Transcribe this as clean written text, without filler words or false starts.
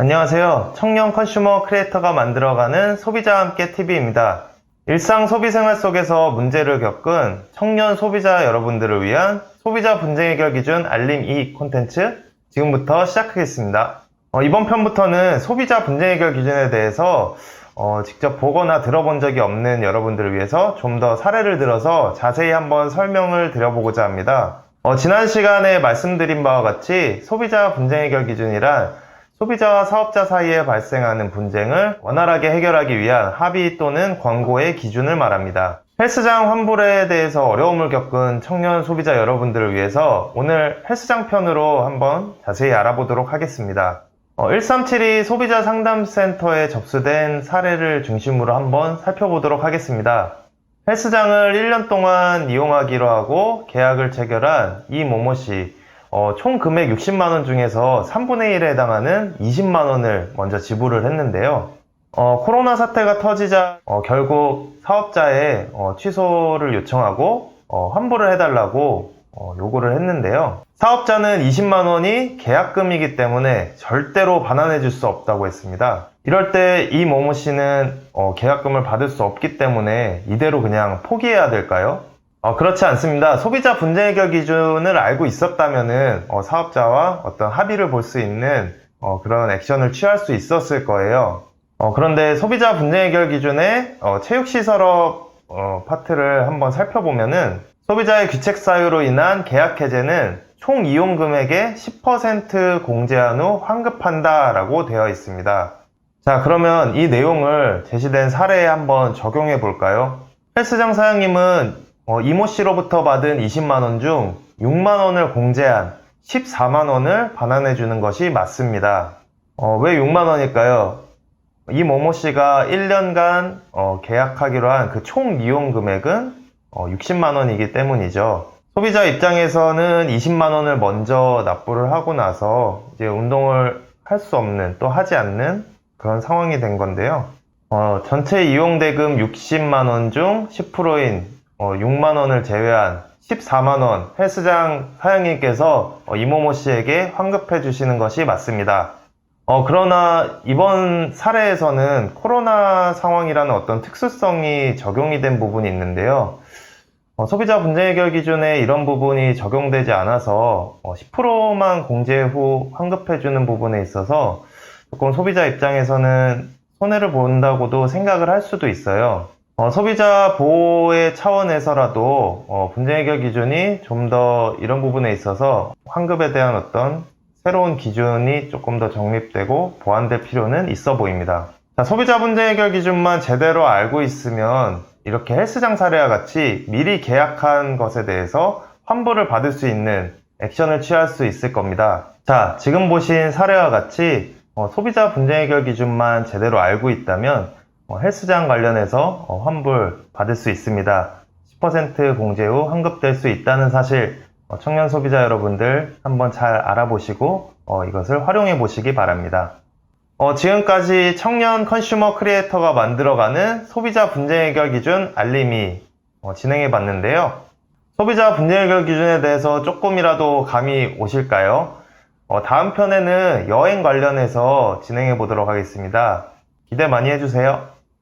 안녕하세요. 청년 컨슈머 크리에이터가 만들어가는 소비자와 함께 TV입니다. 일상 소비 생활 속에서 문제를 겪은 청년 소비자 여러분들을 위한 소비자 분쟁 해결 기준 알림 2 콘텐츠 지금부터 시작하겠습니다. 이번 편부터는 소비자 분쟁 해결 기준에 대해서 직접 보거나 들어본 적이 없는 여러분들을 위해서 좀 더 사례를 들어서 자세히 한번 설명을 드려보고자 합니다. 지난 시간에 말씀드린 바와 같이 소비자 분쟁 해결 기준이란 소비자와 사업자 사이에 발생하는 분쟁을 원활하게 해결하기 위한 합의 또는 권고의 기준을 말합니다. 헬스장 환불에 대해서 어려움을 겪은 청년 소비자 여러분들을 위해서 오늘 헬스장 편으로 한번 자세히 알아보도록 하겠습니다. 1372 소비자 상담센터에 접수된 사례를 중심으로 한번 살펴보도록 하겠습니다. 헬스장을 1년 동안 이용하기로 하고 계약을 체결한 이모모씨, 총 금액 60만원 중에서 3분의 1에 해당하는 20만원을 먼저 지불을 했는데요. 코로나 사태가 터지자 결국 사업자에 취소를 요청하고 환불을 해달라고 요구를 했는데요. 사업자는 20만원이 계약금이기 때문에 절대로 반환해 줄 수 없다고 했습니다. 이럴 때 이모모씨는 계약금을 받을 수 없기 때문에 이대로 그냥 포기해야 될까요? 그렇지 않습니다. 소비자 분쟁 해결 기준을 알고 있었다면은 사업자와 어떤 합의를 볼 수 있는 그런 액션을 취할 수 있었을 거예요. 그런데 소비자 분쟁 해결 기준의 체육시설업 파트를 한번 살펴보면은 소비자의 귀책 사유로 인한 계약 해제는 총 이용 금액의 10% 공제한 후 환급한다 라고 되어 있습니다. 자, 그러면 이 내용을 제시된 사례에 한번 적용해 볼까요? 헬스장 사장님은 이모씨로부터 받은 20만원 중 6만원을 공제한 14만원을 반환해 주는 것이 맞습니다. 왜 6만원일까요? 이모모씨가 1년간 계약하기로 한 그 총 이용 금액은 60만원이기 때문이죠. 소비자 입장에서는 20만원을 먼저 납부를 하고 나서 이제 운동을 할 수 없는, 또 하지 않는 그런 상황이 된 건데요. 전체 이용 대금 60만원 중 10%인 6만원을 제외한 14만원 헬스장 사장님께서 이모모 씨에게 환급해 주시는 것이 맞습니다. 그러나 이번 사례에서는 코로나 상황이라는 어떤 특수성이 적용이 된 부분이 있는데요. 소비자 분쟁 해결 기준에 이런 부분이 적용되지 않아서 10%만 공제 후 환급해 주는 부분에 있어서 조금 소비자 입장에서는 손해를 본다고도 생각을 할 수도 있어요. 소비자 보호의 차원에서라도 분쟁 해결 기준이 좀 더 이런 부분에 있어서 환급에 대한 어떤 새로운 기준이 조금 더 정립되고 보완될 필요는 있어 보입니다. 자, 소비자 분쟁 해결 기준만 제대로 알고 있으면 이렇게 헬스장 사례와 같이 미리 계약한 것에 대해서 환불을 받을 수 있는 액션을 취할 수 있을 겁니다. 자, 지금 보신 사례와 같이 소비자 분쟁 해결 기준만 제대로 알고 있다면 헬스장 관련해서 환불 받을 수 있습니다. 10% 공제 후 환급될 수 있다는 사실 청년 소비자 여러분들 한번 잘 알아보시고 이것을 활용해 보시기 바랍니다. 지금까지 청년 컨슈머 크리에이터가 만들어가는 소비자 분쟁 해결 기준 알림이 진행해 봤는데요. 소비자 분쟁 해결 기준에 대해서 조금이라도 감이 오실까요? 다음 편에는 여행 관련해서 진행해 보도록 하겠습니다. 기대 많이 해주세요.